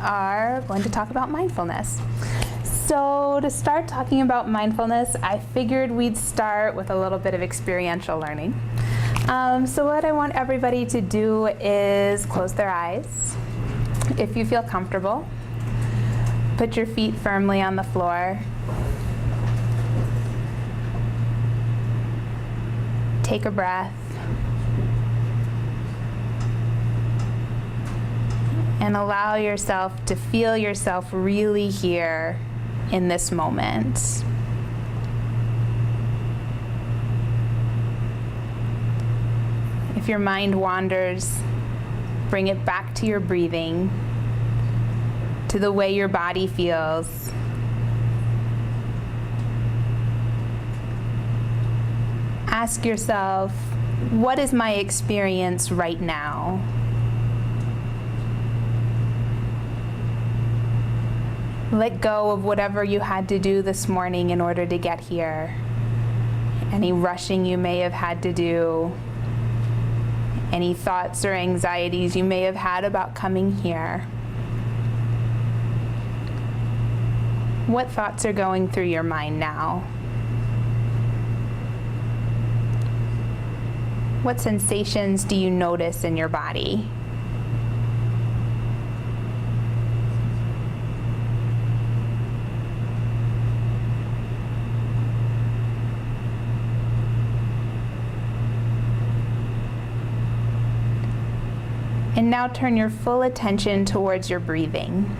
are going to talk about mindfulness. So to start talking about mindfulness, I figured we'd start with a little bit of experiential learning. So what I want everybody to do is close their eyes. If you feel comfortable, put your feet firmly on the floor. Take a breath. And allow yourself to feel yourself really here in this moment. If your mind wanders, bring it back to your breathing, to the way your body feels. Ask yourself, what is my experience right now? Let go of whatever you had to do this morning in order to get here. Any rushing you may have had to do. Any thoughts or anxieties you may have had about coming here. What thoughts are going through your mind now? What sensations do you notice in your body? And now turn your full attention towards your breathing.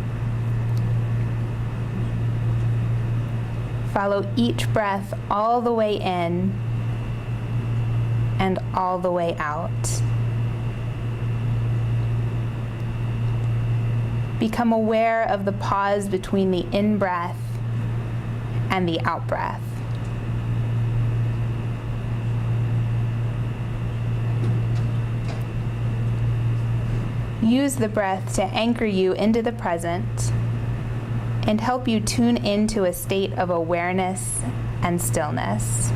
Follow each breath all the way in and all the way out. Become aware of the pause between the in-breath and the out-breath. Use the breath to anchor you into the present and help you tune into a state of awareness and stillness.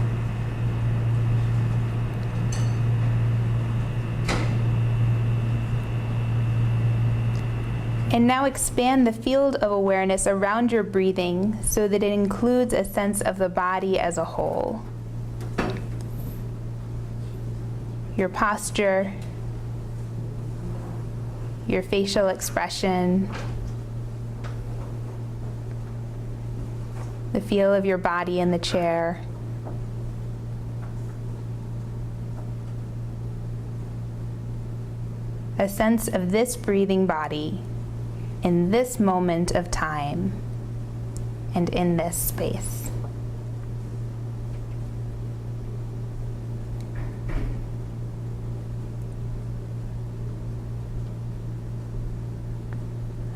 And now expand the field of awareness around your breathing so that it includes a sense of the body as a whole. Your posture, your facial expression, the feel of your body in the chair. A sense of this breathing body in this moment of time and in this space.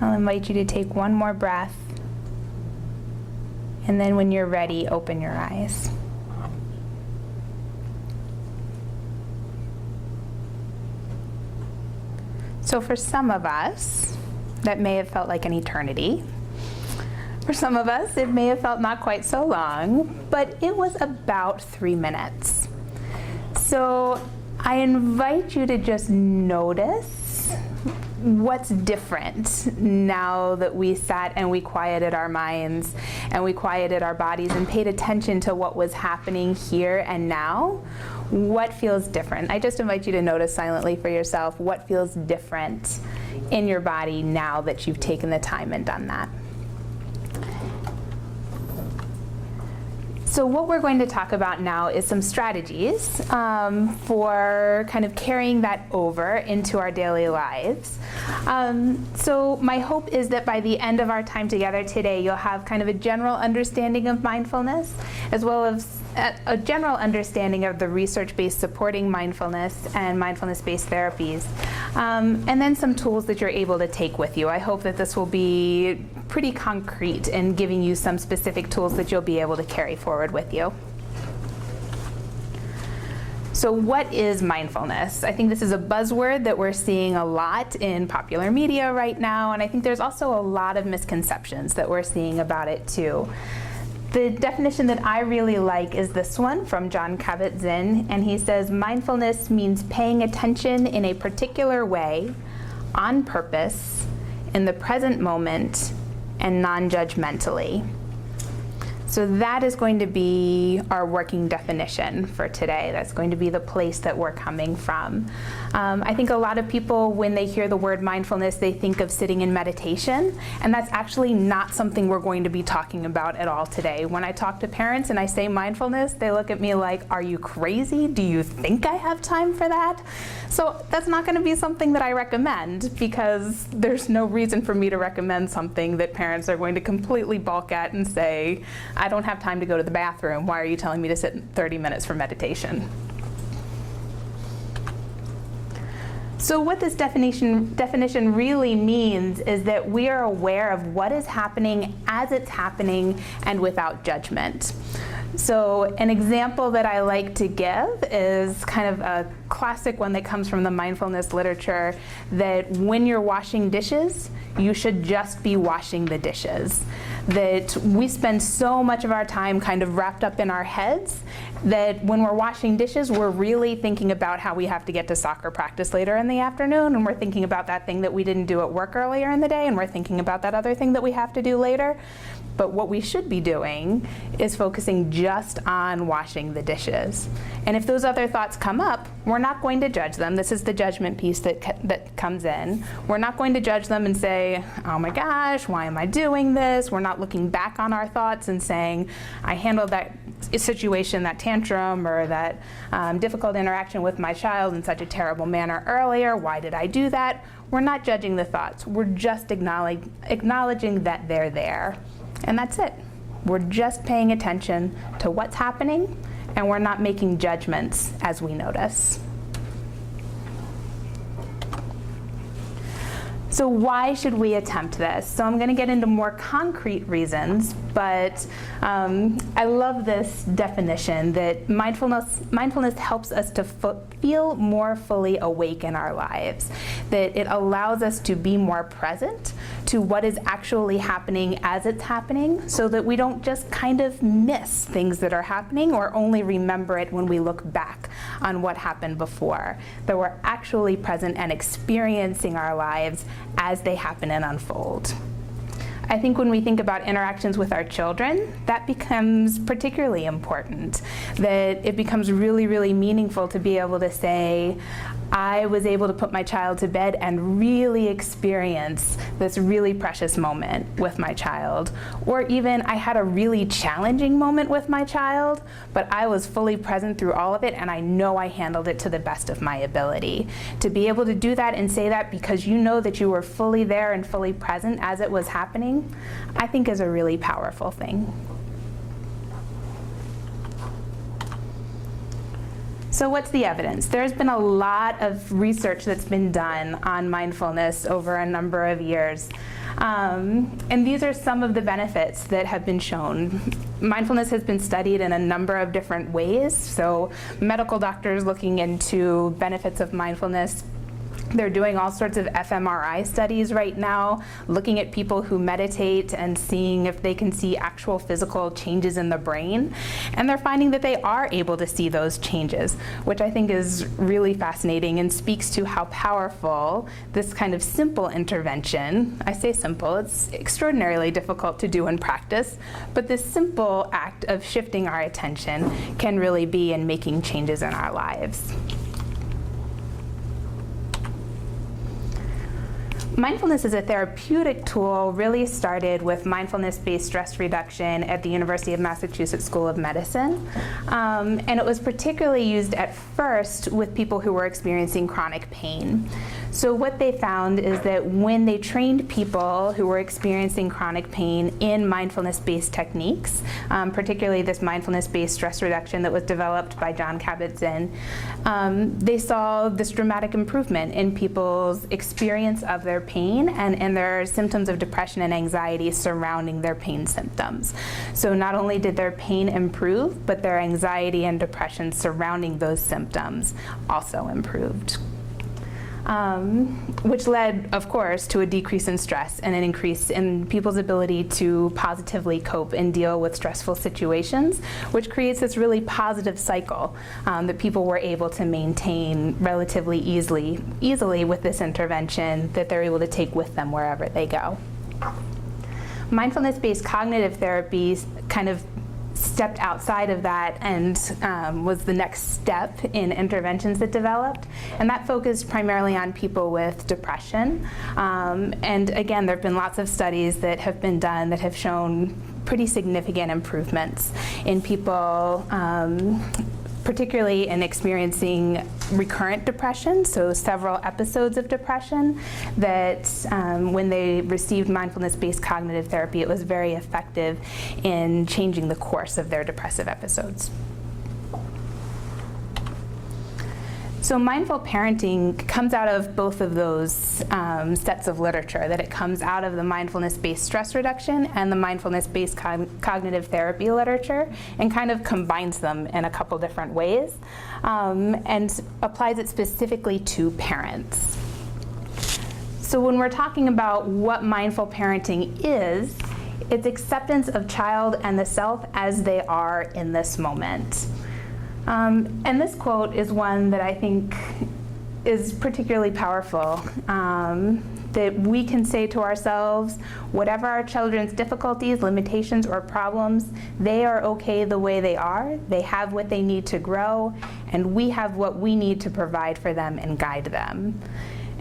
I'll invite you to take one more breath, and then when you're ready, open your eyes. So for some of us, that may have felt like an eternity. For some of us, it may have felt not quite so long, but it was about 3 minutes. So I invite you to just notice what's different now that we sat and we quieted our minds and we quieted our bodies and paid attention to what was happening here and now. What feels different? I just invite you to notice silently for yourself what feels different in your body now that you've taken the time and done that. So what we're going to talk about now is some strategies for kind of carrying that over into our daily lives. So my hope is that by the end of our time together today, you'll have kind of a general understanding of mindfulness, as well as a general understanding of the research-based supporting mindfulness and mindfulness-based therapies, and then some tools that you're able to take with you. I hope that this will be pretty concrete in giving you some specific tools that you'll be able to carry forward with you. So what is mindfulness? I think this is a buzzword that we're seeing a lot in popular media right now, and I think there's also a lot of misconceptions that we're seeing about it too. The definition that I really like is this one from Jon Kabat-Zinn, and he says, mindfulness means paying attention in a particular way, on purpose, in the present moment, and non-judgmentally. So that is going to be our working definition for today. That's going to be the place that we're coming from. I think a lot of people, when they hear the word mindfulness, they think of sitting in meditation, and that's actually not something we're going to be talking about at all today. When I talk to parents and I say mindfulness, they look at me like, are you crazy? Do you think I have time for that? So that's not going to be something that I recommend, because there's no reason for me to recommend something that parents are going to completely balk at and say, I don't have time to go to the bathroom. Why are you telling me to sit 30 minutes for meditation? So what this definition really means is that we are aware of what is happening as it's happening and without judgment. So an example that I like to give is kind of a classic one that comes from the mindfulness literature, that when you're washing dishes, you should just be washing the dishes. That we spend so much of our time kind of wrapped up in our heads that when we're washing dishes, we're really thinking about how we have to get to soccer practice later in the afternoon, and we're thinking about that thing that we didn't do at work earlier in the day, and we're thinking about that other thing that we have to do later. But what we should be doing is focusing just on washing the dishes. And if those other thoughts come up, we're not going to judge them. This is the judgment piece that comes in. We're not going to judge them and say, oh my gosh, why am I doing this? We're not looking back on our thoughts and saying, I handled that situation, that tantrum, or that difficult interaction with my child in such a terrible manner earlier. Why did I do that? We're not judging the thoughts. We're just acknowledging that they're there. And that's it. We're just paying attention to what's happening, and we're not making judgments as we notice. So why should we attempt this? So I'm going to get into more concrete reasons, but I love this definition that mindfulness helps us to feel more fully awake in our lives, that it allows us to be more present to what is actually happening as it's happening, so that we don't just kind of miss things that are happening or only remember it when we look back on what happened before, that we're actually present and experiencing our lives as they happen and unfold. I think when we think about interactions with our children, that becomes particularly important, that it becomes really, really meaningful to be able to say, I was able to put my child to bed and really experience this really precious moment with my child. Or even I had a really challenging moment with my child, but I was fully present through all of it, and I know I handled it to the best of my ability. To be able to do that and say that because you know that you were fully there and fully present as it was happening, I think is a really powerful thing. So what's the evidence? There's been a lot of research that's been done on mindfulness over a number of years. And these are some of the benefits that have been shown. Mindfulness has been studied in a number of different ways. So medical doctors looking into benefits of mindfulness. They're doing all sorts of fMRI studies right now, looking at people who meditate and seeing if they can see actual physical changes in the brain. And they're finding that they are able to see those changes, which I think is really fascinating and speaks to how powerful this kind of simple intervention, I say simple, it's extraordinarily difficult to do in practice, but this simple act of shifting our attention can really be in making changes in our lives. Mindfulness as a therapeutic tool really started with mindfulness-based stress reduction at the University of Massachusetts School of Medicine. And it was particularly used at first with people who were experiencing chronic pain. So what they found is that when they trained people who were experiencing chronic pain in mindfulness-based techniques, particularly this mindfulness-based stress reduction that was developed by Jon Kabat-Zinn, they saw this dramatic improvement in people's experience of their pain and their symptoms of depression and anxiety surrounding their pain symptoms. So not only did their pain improve, but their anxiety and depression surrounding those symptoms also improved. which led, of course, to a decrease in stress and an increase in people's ability to positively cope and deal with stressful situations, which creates this really positive cycle that people were able to maintain relatively easily with this intervention that they're able to take with them wherever they go. Mindfulness-based cognitive therapy kind of stepped outside of that and was the next step in interventions that developed, and that focused primarily on people with depression. And again, there have been lots of studies that have been done that have shown pretty significant improvements in people, particularly in experiencing recurrent depression, so several episodes of depression, that when they received mindfulness-based cognitive therapy, it was very effective in changing the course of their depressive episodes. So mindful parenting comes out of both of those sets of literature, that it comes out of the mindfulness-based stress reduction and the mindfulness-based cognitive therapy literature, and kind of combines them in a couple different ways, and applies it specifically to parents. So when we're talking about what mindful parenting is, it's acceptance of child and the self as they are in this moment. And this quote is one that I think is particularly powerful, that we can say to ourselves, whatever our children's difficulties, limitations, or problems, they are okay the way they are. They have what they need to grow, and we have what we need to provide for them and guide them.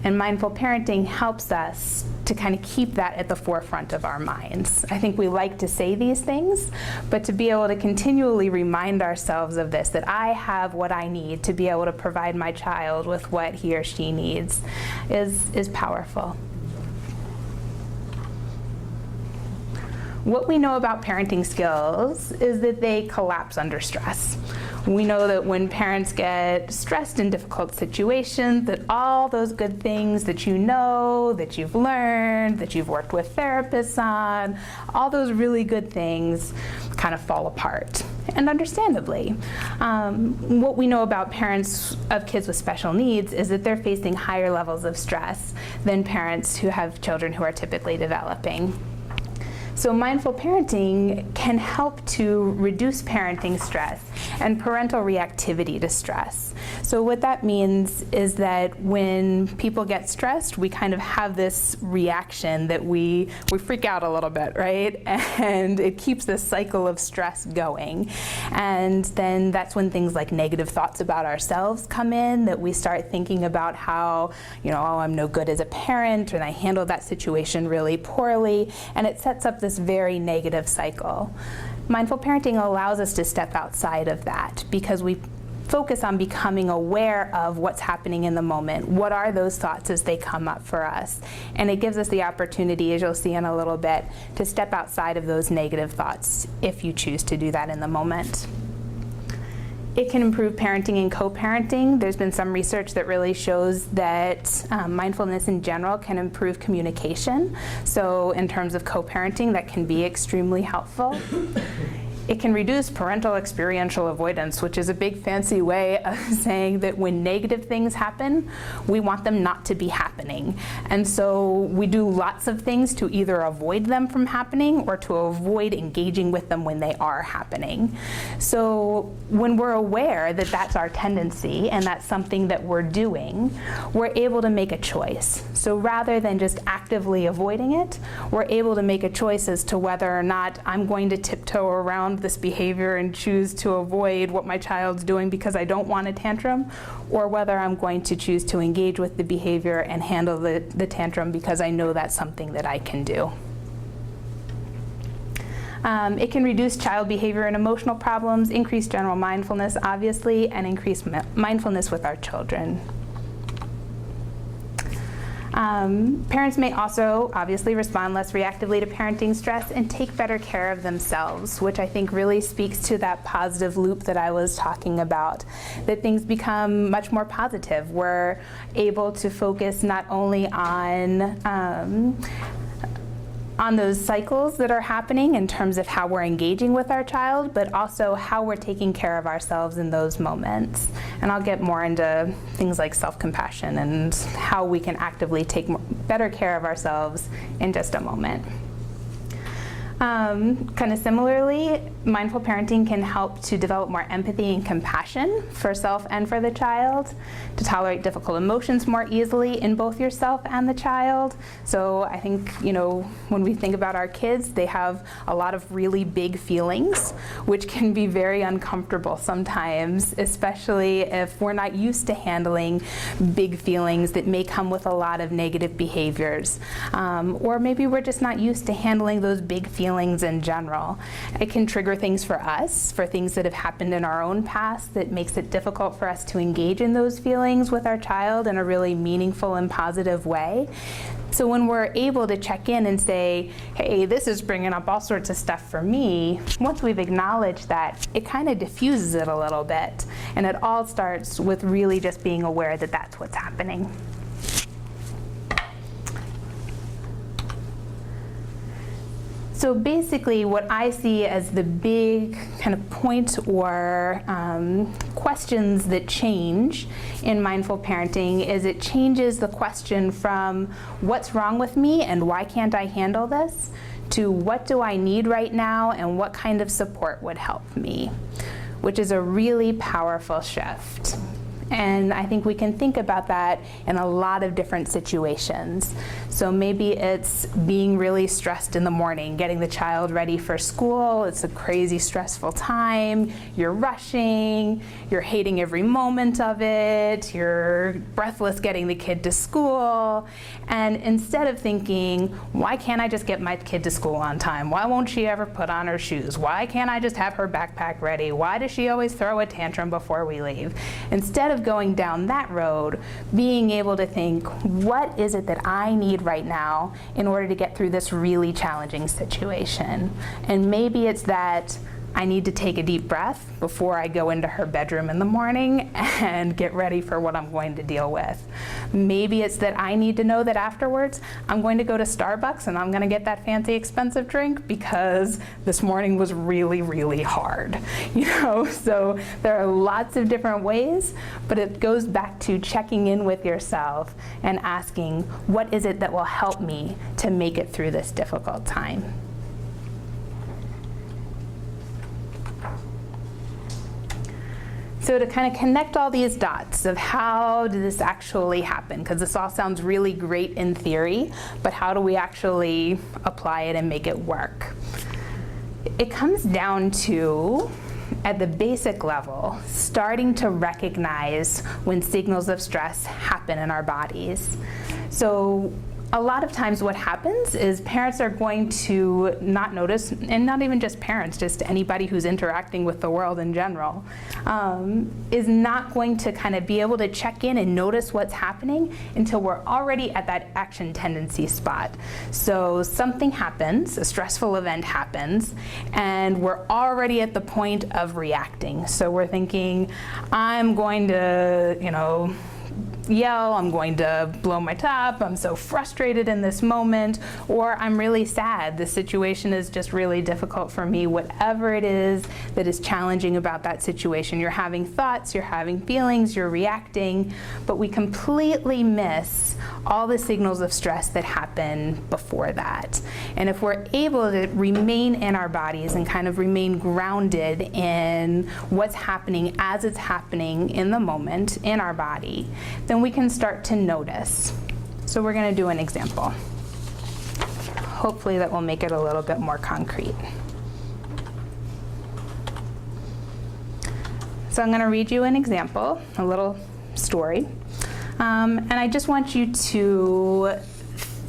And mindful parenting helps us to kind of keep that at the forefront of our minds. I think we like to say these things, but to be able to continually remind ourselves of this, that I have what I need to be able to provide my child with what he or she needs, is powerful. What we know about parenting skills is that they collapse under stress. We know that when parents get stressed in difficult situations, that all those good things that you know, that you've learned, that you've worked with therapists on, all those really good things kind of fall apart, and understandably. What we know about parents of kids with special needs is that they're facing higher levels of stress than parents who have children who are typically developing. So mindful parenting can help to reduce parenting stress and parental reactivity to stress. So what that means is that when people get stressed, we kind of have this reaction that we freak out a little bit, right? And it keeps this cycle of stress going. And then that's when things like negative thoughts about ourselves come in, that we start thinking about how, oh, I'm no good as a parent, and I handled that situation really poorly, and it sets up this very negative cycle. Mindful parenting allows us to step outside of that because we focus on becoming aware of what's happening in the moment. What are those thoughts as they come up for us? And it gives us the opportunity, as you'll see in a little bit, to step outside of those negative thoughts if you choose to do that in the moment. It can improve parenting and co-parenting. There's been some research that really shows that mindfulness in general can improve communication. So in terms of co-parenting, that can be extremely helpful. It can reduce parental experiential avoidance, which is a big fancy way of saying that when negative things happen, we want them not to be happening. And so we do lots of things to either avoid them from happening or to avoid engaging with them when they are happening. So when we're aware that that's our tendency and that's something that we're doing, we're able to make a choice. So rather than just actively avoiding it, we're able to make a choice as to whether or not I'm going to tiptoe around this behavior and choose to avoid what my child's doing because I don't want a tantrum, or whether I'm going to choose to engage with the behavior and handle the tantrum because I know that's something that I can do. It can reduce child behavior and emotional problems, increase general mindfulness, obviously, and increase mindfulness with our children. Parents may also obviously respond less reactively to parenting stress and take better care of themselves, which I think really speaks to that positive loop that I was talking about, that things become much more positive. We're able to focus not only on on those cycles that are happening in terms of how we're engaging with our child, but also how we're taking care of ourselves in those moments. And I'll get more into things like self-compassion and how we can actively take better care of ourselves in just a moment. Kind of similarly, mindful parenting can help to develop more empathy and compassion for self and for the child, to tolerate difficult emotions more easily in both yourself and the child. So I think, when we think about our kids, they have a lot of really big feelings, which can be very uncomfortable sometimes, especially if we're not used to handling big feelings that may come with a lot of negative behaviors. Or maybe we're just not used to handling those big feelings in general. It can trigger things for us, for things that have happened in our own past that makes it difficult for us to engage in those feelings with our child in a really meaningful and positive way. So when we're able to check in and say, hey, this is bringing up all sorts of stuff for me, once we've acknowledged that, it kind of diffuses it a little bit. And it all starts with really just being aware that that's what's happening. So basically what I see as the big kind of point or questions that change in mindful parenting is it changes the question from what's wrong with me and why can't I handle this to what do I need right now and what kind of support would help me, which is a really powerful shift. And I think we can think about that in a lot of different situations. So maybe it's being really stressed in the morning, getting the child ready for school. It's a crazy stressful time. You're rushing, you're hating every moment of it, you're breathless getting the kid to school. And instead of thinking, why can't I just get my kid to school on time? Why won't she ever put on her shoes? Why can't I just have her backpack ready? Why does she always throw a tantrum before we leave? Instead of going down that road, being able to think, what is it that I need right now in order to get through this really challenging situation? And maybe it's that I need to take a deep breath before I go into her bedroom in the morning and get ready for what I'm going to deal with. Maybe it's that I need to know that afterwards I'm going to go to Starbucks and I'm going to get that fancy expensive drink because this morning was really, really hard. So there are lots of different ways, but it goes back to checking in with yourself and asking, what is it that will help me to make it through this difficult time? So to kind of connect all these dots of how did this actually happen, because this all sounds really great in theory, but how do we actually apply it and make it work? It comes down to, at the basic level, starting to recognize when signals of stress happen in our bodies. So a lot of times what happens is parents are going to not notice, and not even just parents, just anybody who's interacting with the world in general, is not going to kind of be able to check in and notice what's happening until we're already at that action tendency spot. So something happens, a stressful event happens, and we're already at the point of reacting. So we're thinking, I'm going to, yell, I'm going to blow my top, I'm so frustrated in this moment, or I'm really sad. The situation is just really difficult for me. Whatever it is that is challenging about that situation, you're having thoughts, you're having feelings, you're reacting, but we completely miss all the signals of stress that happen before that. And if we're able to remain in our bodies and kind of remain grounded in what's happening as it's happening in the moment in our body, then we can start to notice. So we're going to do an example. Hopefully that will make it a little bit more concrete. So I'm going to read you an example, a little story. And I just want you to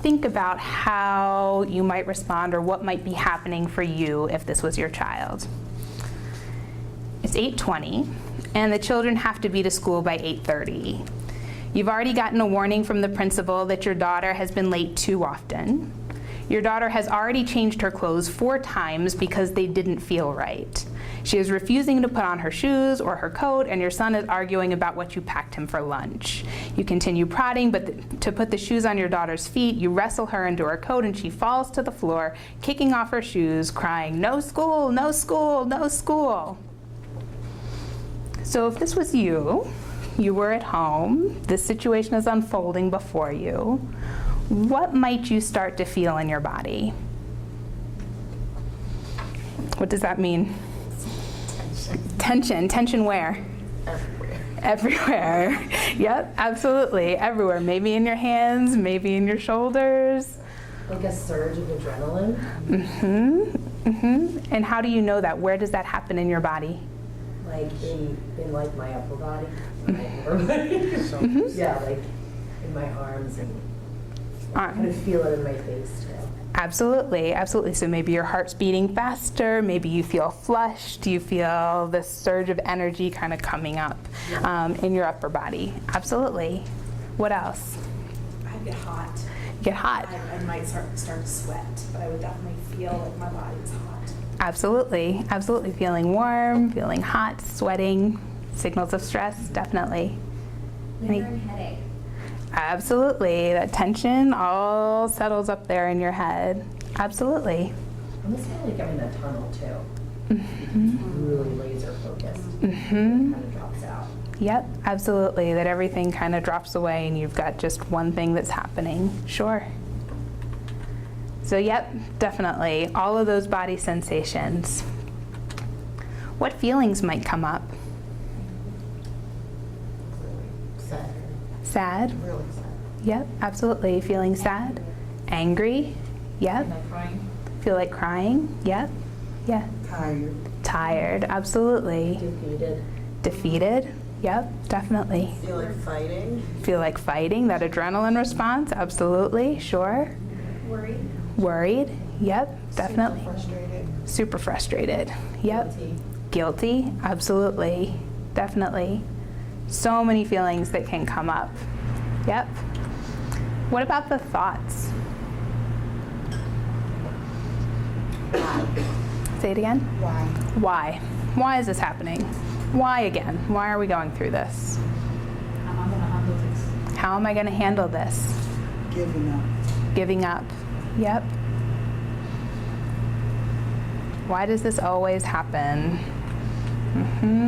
think about how you might respond or what might be happening for you if this was your child. It's 8:20, and the children have to be to school by 8:30. You've already gotten a warning from the principal that your daughter has been late too often. Your daughter has already changed her clothes 4 times because they didn't feel right. She is refusing to put on her shoes or her coat, and your son is arguing about what you packed him for lunch. You continue prodding, but to put the shoes on your daughter's feet, you wrestle her into her coat, and she falls to the floor, kicking off her shoes, crying, "No school, no school, no school." So if this was you were at home, this situation is unfolding before you, what might you start to feel in your body? What does that mean? Tension. Tension where? Everywhere. Yep, absolutely. Everywhere. Maybe in your hands, maybe in your shoulders. Like a surge of adrenaline. And how do you know that? Where does that happen in your body? Like in like my upper body. My lower body. Yeah, like in my arms, and I kind of feel it in my face too. Absolutely, absolutely. So maybe your heart's beating faster, maybe you feel flushed, you feel this surge of energy kind of coming up in your upper body. Absolutely. What else? I get hot. Get hot. I might start to sweat, but I would definitely feel like my body's hot. Absolutely, absolutely. Feeling warm, feeling hot, sweating, signals of stress, definitely. Lingering headache. Absolutely. That tension all settles up there in your head. Absolutely. I almost feel like I'm in a tunnel too. Really laser focused. It kind of drops out. Yep, absolutely. That everything kind of drops away and you've got just one thing that's happening. Sure. So yep, definitely. All of those body sensations. What feelings might come up? Sad. Sad? Really sad. Yep, absolutely. Feeling sad? Angry? Yep. Am I crying? Feel like crying? Yep. Yeah. Tired. Tired, absolutely. Defeated. Defeated? Yep, definitely. Feel like fighting. Feel like fighting, that adrenaline response? Absolutely, sure. Worried? Worried? Yep, definitely. Super frustrated. Super frustrated. Yep. Guilty. Guilty? Absolutely. Definitely. So many feelings that can come up. Yep. What about the thoughts? Say it again. Why? Why? Why is this happening? Why again? Why are we going through this? How am I going to handle this? How am I going to handle this? Giving up. Giving up. Yep. Why does this always happen?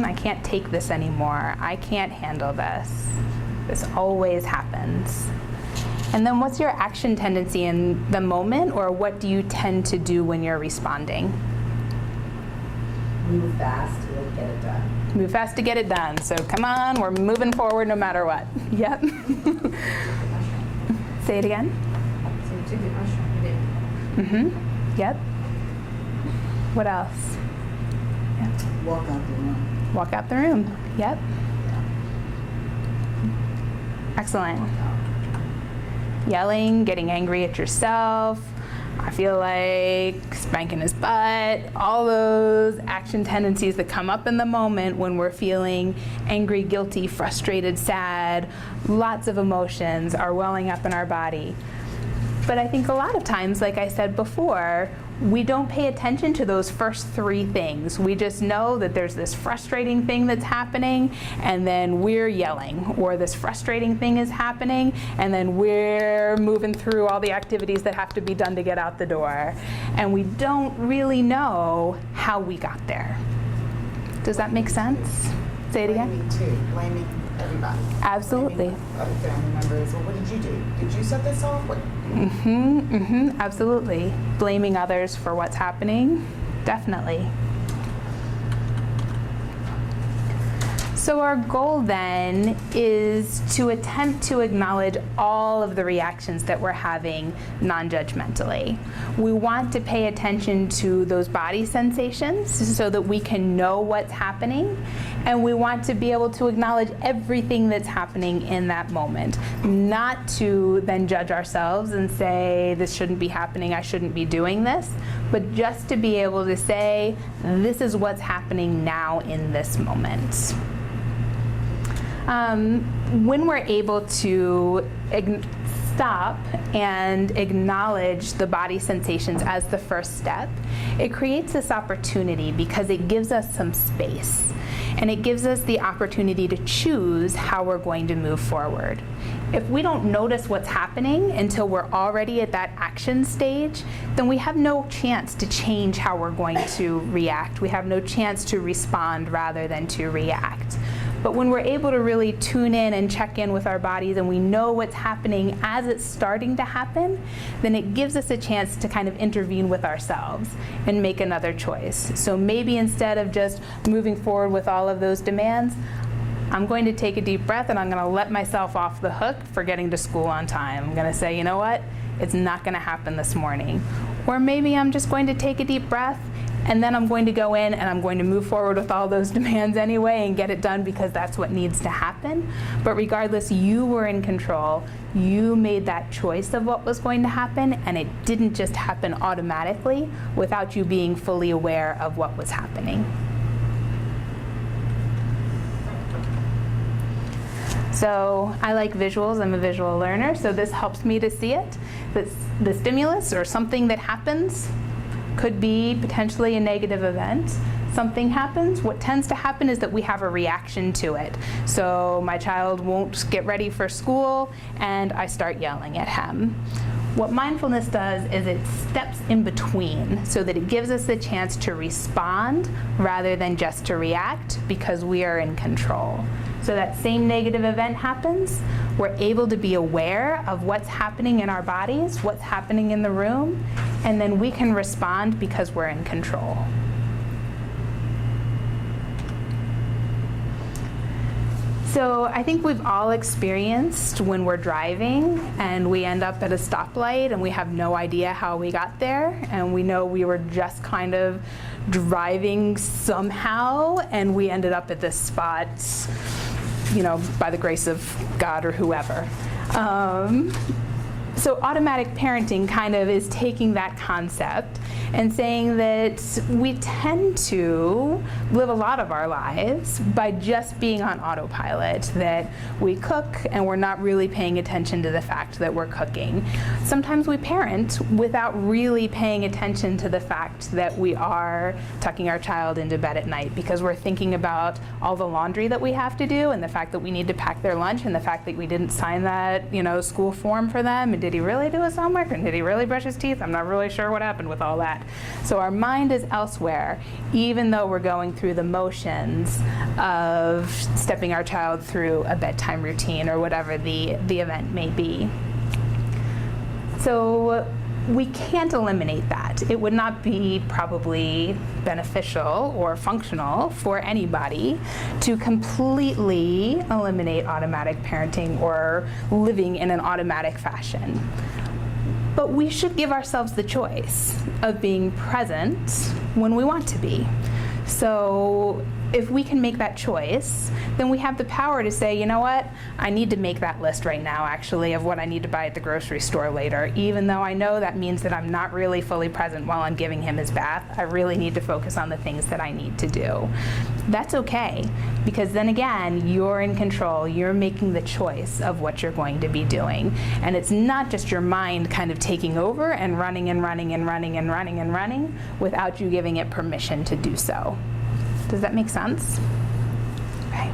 I can't take this anymore. I can't handle this. This always happens. And then what's your action tendency in the moment, or what do you tend to do when you're responding? Move fast to like get it done. Move fast to get it done. So come on, we're moving forward no matter what. Yep. Say it again. So you took the mushroom, you did. Yep. What else? Yep. Walk out the room. Walk out the room. Yep. Excellent. Yelling, getting angry at yourself. I feel like spanking his butt. All those action tendencies that come up in the moment when we're feeling angry, guilty, frustrated, sad. Lots of emotions are welling up in our body. But I think a lot of times, like I said before, we don't pay attention to those first three things. We just know that there's this frustrating thing that's happening, and then we're yelling, or this frustrating thing is happening, and then we're moving through all the activities that have to be done to get out the door. And we don't really know how we got there. Does that make sense? Say it again. Blaming too, blaming everybody. Absolutely. Blaming other family members. Well, what did you do? Did you set this off? What? Absolutely. Blaming others for what's happening, definitely. So our goal then is to attempt to acknowledge all of the reactions that we're having non-judgmentally. We want to pay attention to those body sensations so that we can know what's happening, and we want to be able to acknowledge everything that's happening in that moment, not to then judge ourselves and say, this shouldn't be happening, I shouldn't be doing this, but just to be able to say, this is what's happening now in this moment. When we're able to stop and acknowledge the body sensations as the first step, it creates this opportunity because it gives us some space. And it gives us the opportunity to choose how we're going to move forward. If we don't notice what's happening until we're already at that action stage, then we have no chance to change how we're going to react. We have no chance to respond rather than to react. But when we're able to really tune in and check in with our bodies and we know what's happening as it's starting to happen, then it gives us a chance to kind of intervene with ourselves and make another choice. So maybe instead of just moving forward with all of those demands, I'm going to take a deep breath and I'm going to let myself off the hook for getting to school on time. I'm going to say, you know what? It's not going to happen this morning. Or maybe I'm just going to take a deep breath and then I'm going to go in and I'm going to move forward with all those demands anyway and get it done because that's what needs to happen. But regardless, you were in control. You made that choice of what was going to happen, and it didn't just happen automatically without you being fully aware of what was happening. So I like visuals. I'm a visual learner, so this helps me to see it. The stimulus or something that happens could be potentially a negative event. Something happens. What tends to happen is that we have a reaction to it. So my child won't get ready for school and I start yelling at him. What mindfulness does is it steps in between so that it gives us the chance to respond rather than just to react because we are in control. So that same negative event happens, we're able to be aware of what's happening in our bodies, what's happening in the room, and then we can respond because we're in control. So I think we've all experienced when we're driving and we end up at a stoplight and we have no idea how we got there, and we know we were just kind of driving somehow and we ended up at this spot, you know, by the grace of God or whoever. So automatic parenting kind of is taking that concept and saying that we tend to live a lot of our lives by just being on autopilot, that we cook and we're not really paying attention to the fact that we're cooking. Sometimes we parent without really paying attention to the fact that we are tucking our child into bed at night because we're thinking about all the laundry that we have to do and the fact that we need to pack their lunch and the fact that we didn't sign that, you know, school form for them, and did he really do his homework and did he really brush his teeth? I'm not really sure what happened with all that. So our mind is elsewhere, even though we're going through the motions of stepping our child through a bedtime routine or whatever the event may be. So we can't eliminate that. It would not be probably beneficial or functional for anybody to completely eliminate automatic parenting or living in an automatic fashion. But we should give ourselves the choice of being present when we want to be. So if we can make that choice, then we have the power to say, you know what, I need to make that list right now, actually, of what I need to buy at the grocery store later, even though I know that means that I'm not really fully present while I'm giving him his bath. I really need to focus on the things that I need to do. That's okay, because then again, you're in control. You're making the choice of what you're going to be doing. And it's not just your mind kind of taking over and running and running and running and running and running without you giving it permission to do so. Does that make sense? Okay.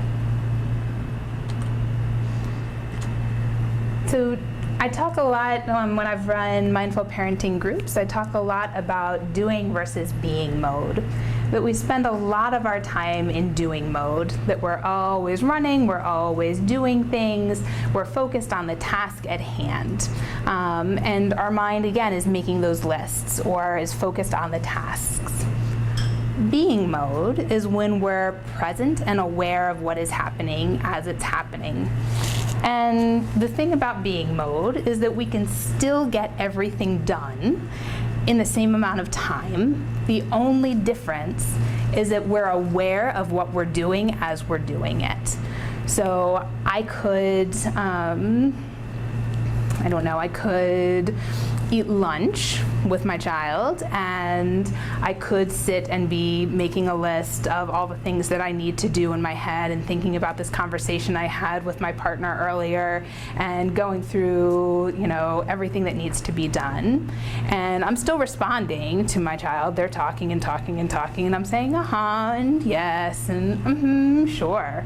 So I talk a lot when I've run mindful parenting groups, I talk a lot about doing versus being mode. That we spend a lot of our time in doing mode, that we're always running, we're always doing things, we're focused on the task at hand. And our mind, again, is making those lists or is focused on the tasks. Being mode is when we're present and aware of what is happening as it's happening. And the thing about being mode is that we can still get everything done in the same amount of time. The only difference is that we're aware of what we're doing as we're doing it. So I could, I could eat lunch with my child, and I could sit and be making a list of all the things that I need to do in my head and thinking about this conversation I had with my partner earlier and going through, everything that needs to be done. And I'm still responding to my child. They're talking and talking and talking, and I'm saying, uh-huh, and yes, and mm-hmm, sure.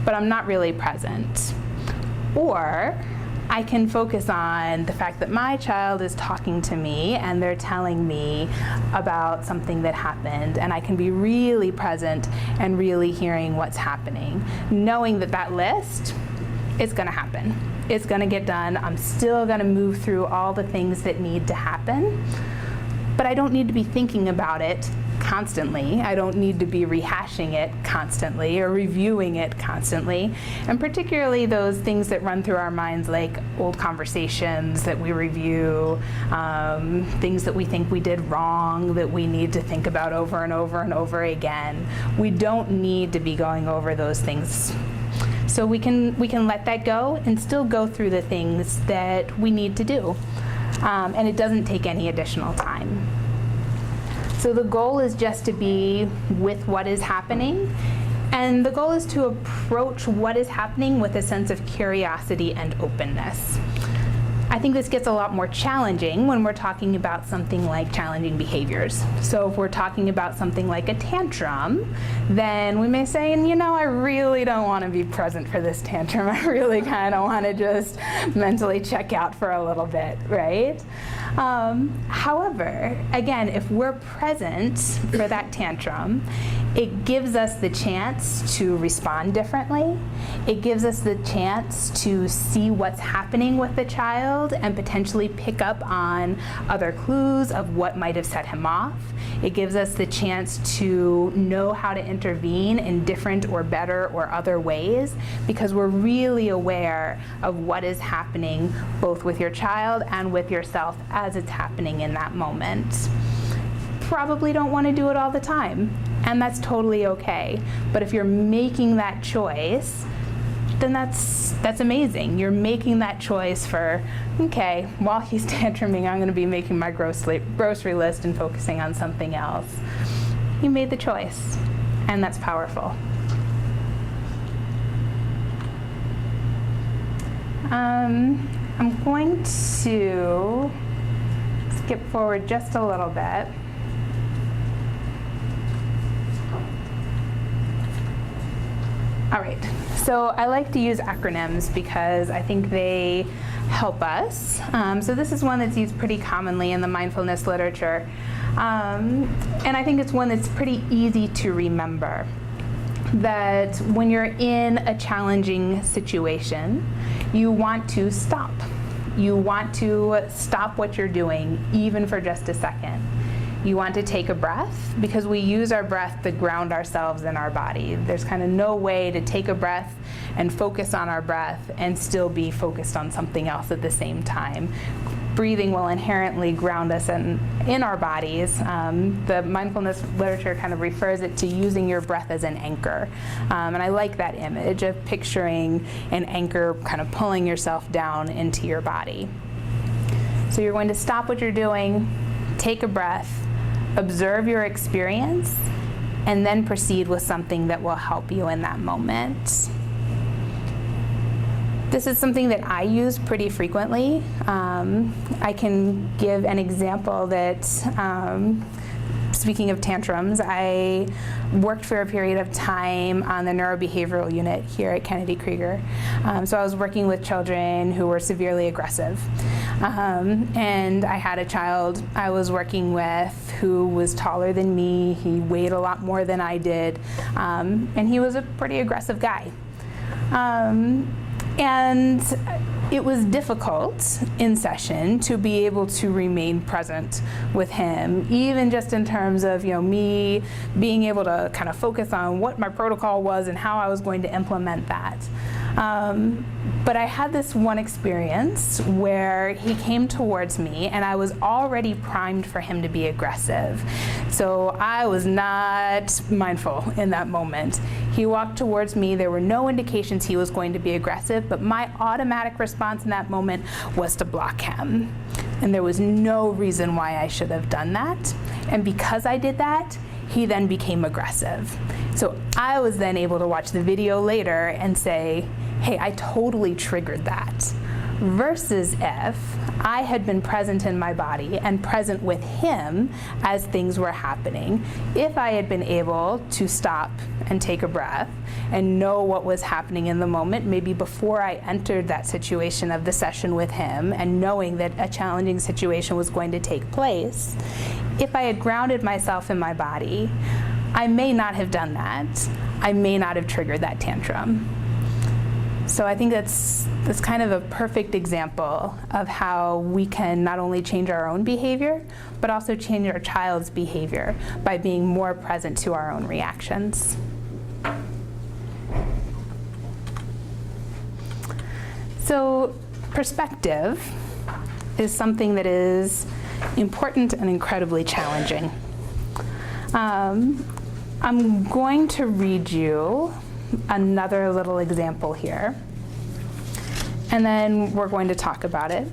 But I'm not really present. Or I can focus on the fact that my child is talking to me and they're telling me about something that happened, and I can be really present and really hearing what's happening, knowing that that list is going to happen. It's going to get done. I'm still going to move through all the things that need to happen, but I don't need to be thinking about it constantly. I don't need to be rehashing it constantly or reviewing it constantly. And particularly those things that run through our minds, like old conversations that we review, things that we think we did wrong that we need to think about over and over and over again. We don't need to be going over those things. So we can let that go and still go through the things that we need to do. And it doesn't take any additional time. So the goal is just to be with what is happening, and the goal is to approach what is happening with a sense of curiosity and openness. I think this gets a lot more challenging when we're talking about something like challenging behaviors. So if we're talking about something like a tantrum, then we may say, I really don't want to be present for this tantrum. I really kind of want to just mentally check out for a little bit, right? However, again, if we're present for that tantrum, it gives us the chance to respond differently. It gives us the chance to see what's happening with the child and potentially pick up on other clues of what might have set him off. It gives us the chance to know how to intervene in different or better or other ways, because we're really aware of what is happening both with your child and with yourself as it's happening in that moment. Probably don't want to do it all the time, and that's totally okay. But if you're making that choice, then that's amazing. You're making that choice for, okay, while he's tantruming, I'm going to be making my grocery list and focusing on something else. You made the choice, and that's powerful. I'm going to skip forward just a little bit. All right, so I like to use acronyms because I think they help us. So this is one that's used pretty commonly in the mindfulness literature. And I think it's one that's pretty easy to remember. That when you're in a challenging situation, you want to stop. You want to stop what you're doing, even for just a second. You want to take a breath, because we use our breath to ground ourselves in our body. There's kind of no way to take a breath and focus on our breath and still be focused on something else at the same time. Breathing will inherently ground us in our bodies. The mindfulness literature kind of refers it to using your breath as an anchor. And I like that image of picturing an anchor kind of pulling yourself down into your body. So you're going to stop what you're doing, take a breath, observe your experience, and then proceed with something that will help you in that moment. This is something that I use pretty frequently. I can give an example that, speaking of tantrums, I worked for a period of time on the neurobehavioral unit here at Kennedy Krieger. So I was working with children who were severely aggressive. And I had a child I was working with who was taller than me. He weighed a lot more than I did. And he was a pretty aggressive guy. And it was difficult in session to be able to remain present with him, even just in terms of me being able to kind of focus on what my protocol was and how I was going to implement that. But I had this one experience where he came towards me and I was already primed for him to be aggressive. So I was not mindful in that moment. He walked towards me. There were no indications he was going to be aggressive, but my automatic response in that moment was to block him. And there was no reason why I should have done that. And because I did that, he then became aggressive. So I was then able to watch the video later and say, hey, I totally triggered that. Versus if I had been present in my body and present with him as things were happening, if I had been able to stop and take a breath and know what was happening in the moment, maybe before I entered that situation of the session with him and knowing that a challenging situation was going to take place, if I had grounded myself in my body, I may not have done that. I may not have triggered that tantrum. So I think that's kind of a perfect example of how we can not only change our own behavior, but also change our child's behavior by being more present to our own reactions. So perspective is something that is important and incredibly challenging. I'm going to read you another little example here, and then we're going to talk about it.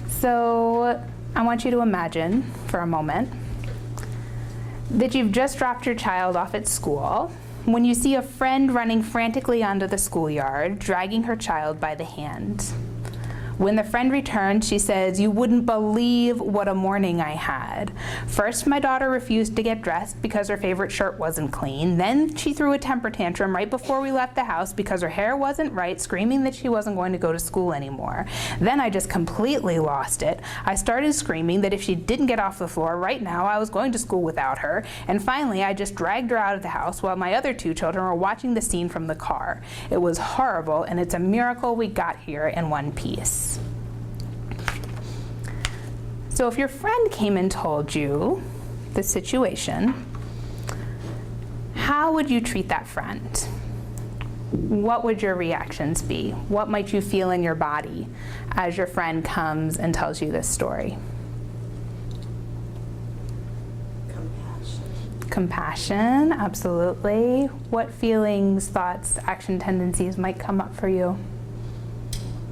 So I want you to imagine for a moment that you've just dropped your child off at school when you see a friend running frantically onto the schoolyard, dragging her child by the hand. When the friend returned, she says, "You wouldn't believe what a morning I had. First, my daughter refused to get dressed because her favorite shirt wasn't clean. Then she threw a temper tantrum right before we left the house because her hair wasn't right, screaming that she wasn't going to go to school anymore. Then I just completely lost it. I started screaming that if she didn't get off the floor right now, I was going to school without her. And finally, I just dragged her out of the house while my other two children were watching the scene from the car. It was horrible, and it's a miracle we got here in one piece." So if your friend came and told you the situation, how would you treat that friend? What would your reactions be? What might you feel in your body as your friend comes and tells you this story? Compassion, absolutely. What feelings, thoughts, action tendencies might come up for you?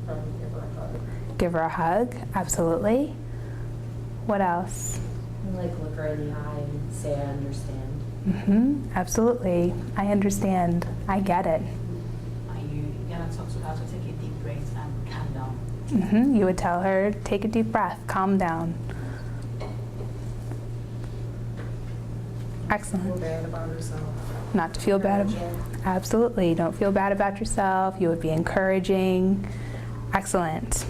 Give her a hug. Give her a hug, absolutely. What else? Like look her in the eye and say I understand. Absolutely. I understand. I get it. And you're going to talk to her to take a deep breath and calm down. You would tell her, take a deep breath, calm down. Excellent. Feel bad about herself. Not to feel bad. Absolutely. Don't feel bad about yourself. You would be encouraging. Excellent.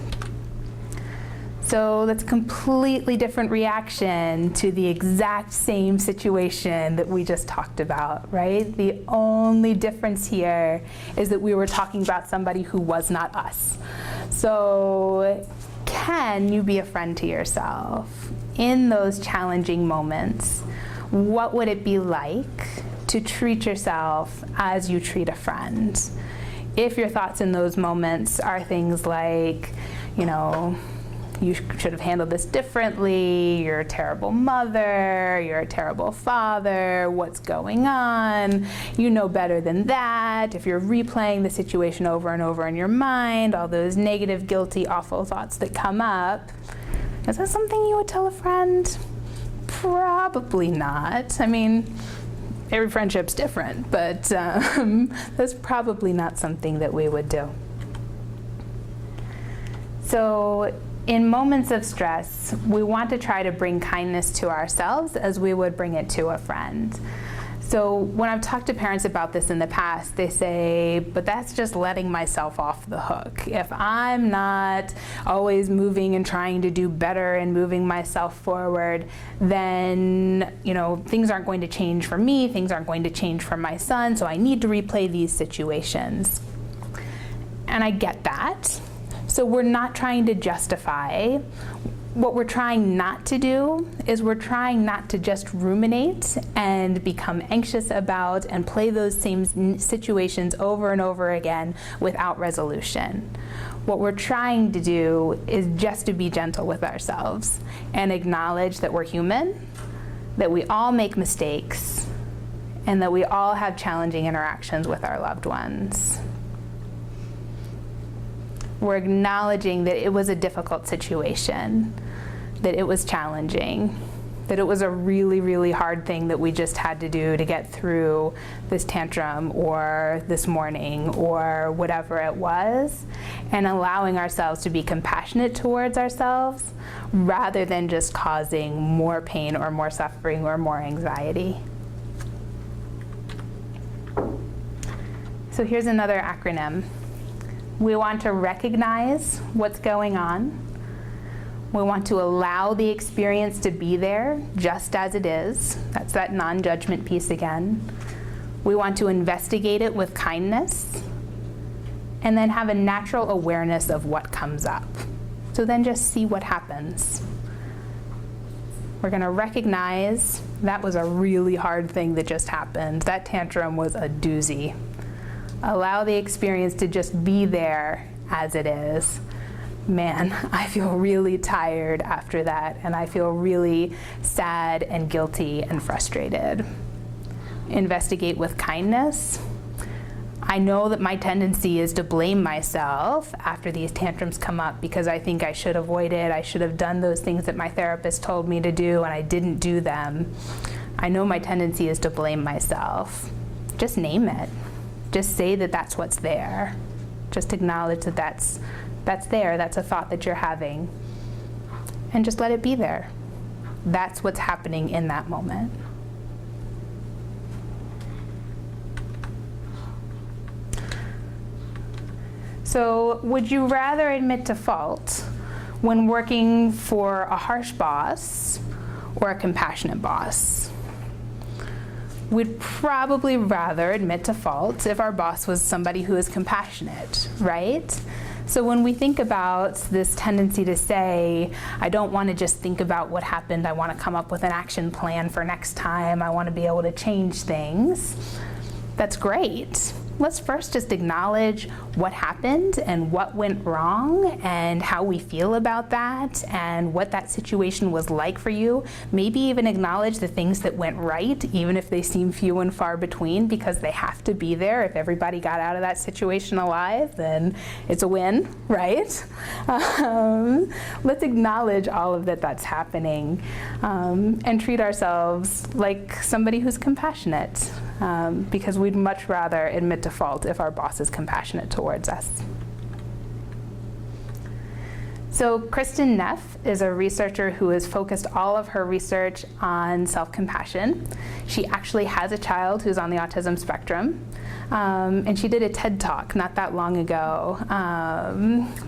So that's a completely different reaction to the exact same situation that we just talked about, right? The only difference here is that we were talking about somebody who was not us. So can you be a friend to yourself in those challenging moments? What would it be like to treat yourself as you treat a friend? If your thoughts in those moments are things like, you should have handled this differently, you're a terrible mother, you're a terrible father, what's going on, you know better than that. If you're replaying the situation over and over in your mind, all those negative, guilty, awful thoughts that come up, is that something you would tell a friend? Probably not. I mean, every friendship's different, but that's probably not something that we would do. So in moments of stress, we want to try to bring kindness to ourselves as we would bring it to a friend. So when I've talked to parents about this in the past, they say, but that's just letting myself off the hook. If I'm not always moving and trying to do better and moving myself forward, then things aren't going to change for me, things aren't going to change for my son, so I need to replay these situations. And I get that. So we're not trying to justify. What we're trying not to do is we're trying not to just ruminate and become anxious about and play those same situations over and over again without resolution. What we're trying to do is just to be gentle with ourselves and acknowledge that we're human, that we all make mistakes, and that we all have challenging interactions with our loved ones. We're acknowledging that it was a difficult situation, that it was challenging, that it was a really, really hard thing that we just had to do to get through this tantrum or this morning or whatever it was, and allowing ourselves to be compassionate towards ourselves rather than just causing more pain or more suffering or more anxiety. So here's another acronym. We want to recognize what's going on. We want to allow the experience to be there just as it is. That's that non-judgment piece again. We want to investigate it with kindness, and then have a natural awareness of what comes up. So then just see what happens. We're going to recognize that was a really hard thing that just happened. That tantrum was a doozy. Allow the experience to just be there as it is. Man, I feel really tired after that, and I feel really sad and guilty and frustrated. Investigate with kindness. I know that my tendency is to blame myself after these tantrums come up because I think I should avoid it. I should have done those things that my therapist told me to do, and I didn't do them. I know my tendency is to blame myself. Just name it. Just say that that's what's there. Just acknowledge that that's there, that's a thought that you're having, and just let it be there. That's what's happening in that moment. So, would you rather admit to fault when working for a harsh boss or a compassionate boss? We'd probably rather admit to fault if our boss was somebody who is compassionate, right? So when we think about this tendency to say, I don't want to just think about what happened, I want to come up with an action plan for next time, I want to be able to change things, that's great. Let's first just acknowledge what happened and what went wrong and how we feel about that and what that situation was like for you. Maybe even acknowledge the things that went right, even if they seem few and far between, because they have to be there. If everybody got out of that situation alive, then it's a win, right? Let's acknowledge all of that's happening, and treat ourselves like somebody who's compassionate, because we'd much rather admit to fault if our boss is compassionate towards us. So Kristen Neff is a researcher who has focused all of her research on self-compassion. She actually has a child who's on the autism spectrum, and she did a TED Talk not that long ago.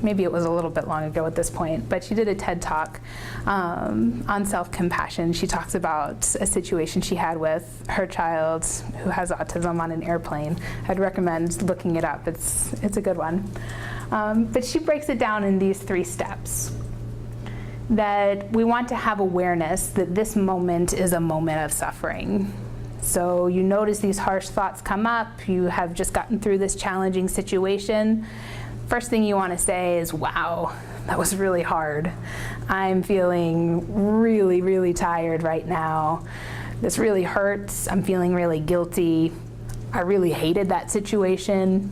Maybe it was a little bit long ago at this point, but she did a TED Talk on self-compassion. She talks about a situation she had with her child who has autism on an airplane. I'd recommend looking it up. It's a good one. But she breaks it down in these 3 steps. That we want to have awareness that this moment is a moment of suffering. So you notice these harsh thoughts come up, you have just gotten through this challenging situation. First thing you want to say is, wow, that was really hard. I'm feeling really, really tired right now. This really hurts. I'm feeling really guilty. I really hated that situation.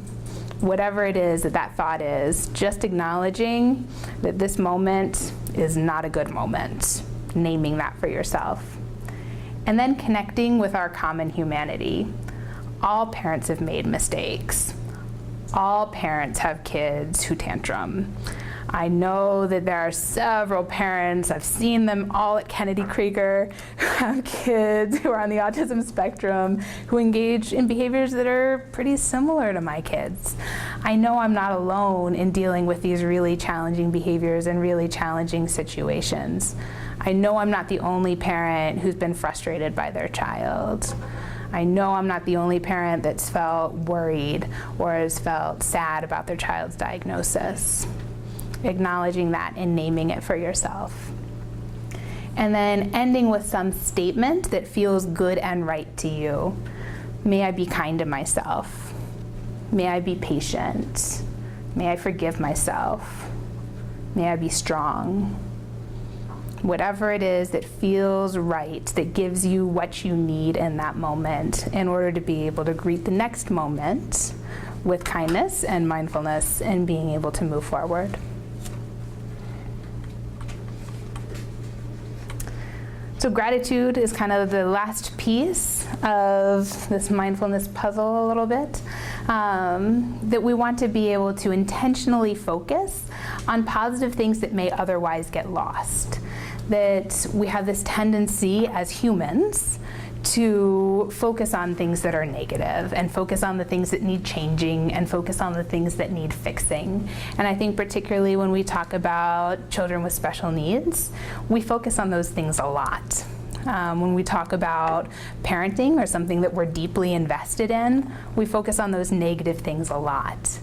Whatever it is that thought is, just acknowledging that this moment is not a good moment, naming that for yourself. And then connecting with our common humanity. All parents have made mistakes. All parents have kids who tantrum. I know that there are several parents, I've seen them all at Kennedy Krieger, who have kids who are on the autism spectrum, who engage in behaviors that are pretty similar to my kids. I know I'm not alone in dealing with these really challenging behaviors and really challenging situations. I know I'm not the only parent who's been frustrated by their child. I know I'm not the only parent that's felt worried or has felt sad about their child's diagnosis. Acknowledging that and naming it for yourself. And then ending with some statement that feels good and right to you. May I be kind to myself. May I be patient. May I forgive myself. May I be strong. Whatever it is that feels right, that gives you what you need in that moment in order to be able to greet the next moment with kindness and mindfulness and being able to move forward. So gratitude is kind of the last piece of this mindfulness puzzle a little bit, that we want to be able to intentionally focus on positive things that may otherwise get lost. That we have this tendency as humans to focus on things that are negative and focus on the things that need changing and focus on the things that need fixing. And I think particularly when we talk about children with special needs, we focus on those things a lot. When we talk about parenting or something that we're deeply invested in, we focus on those negative things a lot.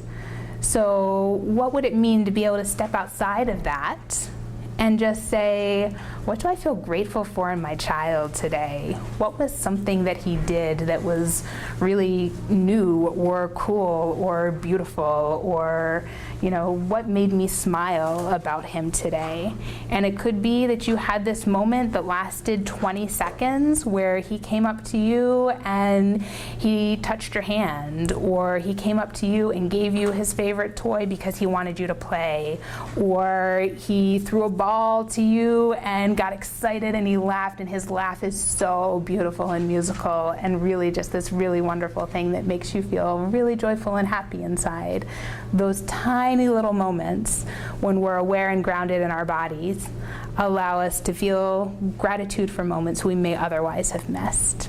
So what would it mean to be able to step outside of that and just say, what do I feel grateful for in my child today? What was something that he did that was really new or cool or beautiful, or what made me smile about him today? And it could be that you had this moment that lasted 20 seconds where he came up to you and he touched your hand, or he came up to you and gave you his favorite toy because he wanted you to play, or he threw a ball to you and got excited and he laughed, and his laugh is so beautiful and musical and really just this really wonderful thing that makes you feel really joyful and happy inside. Those tiny little moments when we're aware and grounded in our bodies allow us to feel gratitude for moments we may otherwise have missed.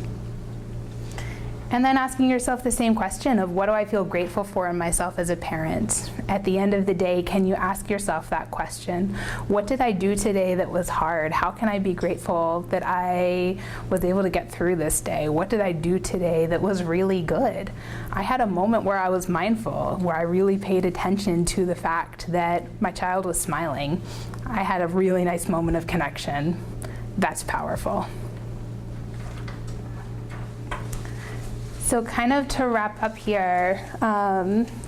And then asking yourself the same question of, what do I feel grateful for in myself as a parent? At the end of the day, can you ask yourself that question? What did I do today that was hard? How can I be grateful that I was able to get through this day? What did I do today that was really good? I had a moment where I was mindful, where I really paid attention to the fact that my child was smiling. I had a really nice moment of connection. That's powerful. So kind of to wrap up here,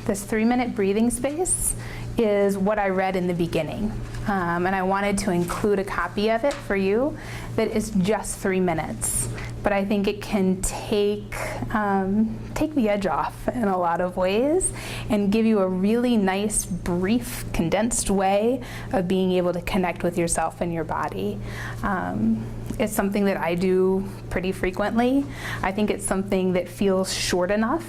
this 3-minute breathing space is what I read in the beginning. And I wanted to include a copy of it for you that is just 3 minutes. But I think it can take the edge off in a lot of ways and give you a really nice, brief, condensed way of being able to connect with yourself and your body. It's something that I do pretty frequently. I think it's something that feels short enough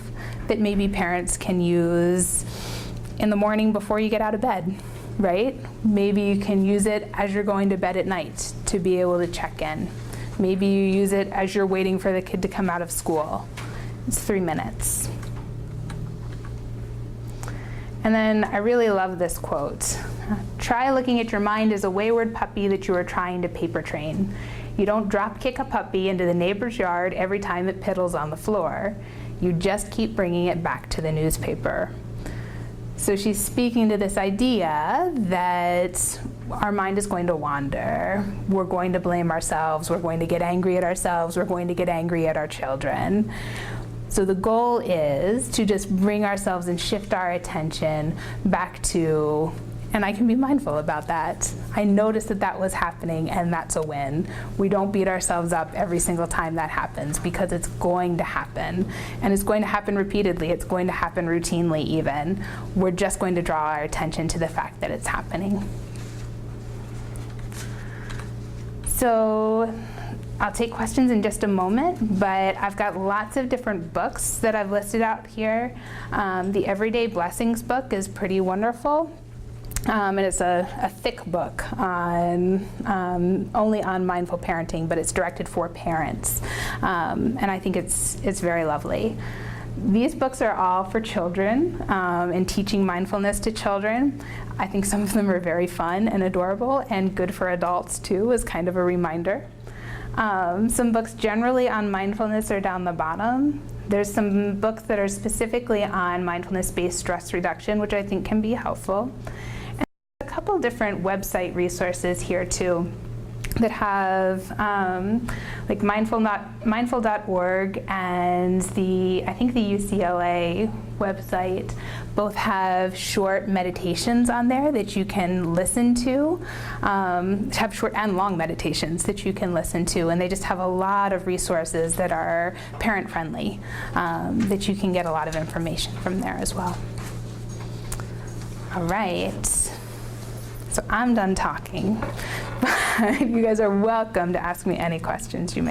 that maybe parents can use in the morning before you get out of bed, right? Maybe you can use it as you're going to bed at night to be able to check in. Maybe you use it as you're waiting for the kid to come out of school. It's 3 minutes. And then I really love this quote. Try looking at your mind as a wayward puppy that you are trying to paper train. You don't drop kick a puppy into the neighbor's yard every time it piddles on the floor. You just keep bringing it back to the newspaper. So she's speaking to this idea that our mind is going to wander. We're going to blame ourselves. We're going to get angry at ourselves. We're going to get angry at our children. So the goal is to just bring ourselves and shift our attention back to, and I can be mindful about that. I noticed that that was happening, and that's a win. We don't beat ourselves up every single time that happens, because it's going to happen. And it's going to happen repeatedly. It's going to happen routinely even. We're just going to draw our attention to the fact that it's happening. So I'll take questions in just a moment, but I've got lots of different books that I've listed out here. The Everyday Blessings book is pretty wonderful. And it's a thick book on only on mindful parenting, but it's directed for parents. And I think it's very lovely. These books are all for children and teaching mindfulness to children. I think some of them are very fun and adorable and good for adults too, as kind of a reminder. Some books generally on mindfulness are down the bottom. There's some books that are specifically on mindfulness-based stress reduction, which I think can be helpful. And a couple different website resources here too. that have like mindful.org and I think the UCLA website both have short meditations on there that you can listen to, have short and long meditations that you can listen to, and they just have a lot of resources that are parent friendly, that you can get a lot of information from there as well. All right, so I'm done talking. You guys are welcome to ask me any questions you may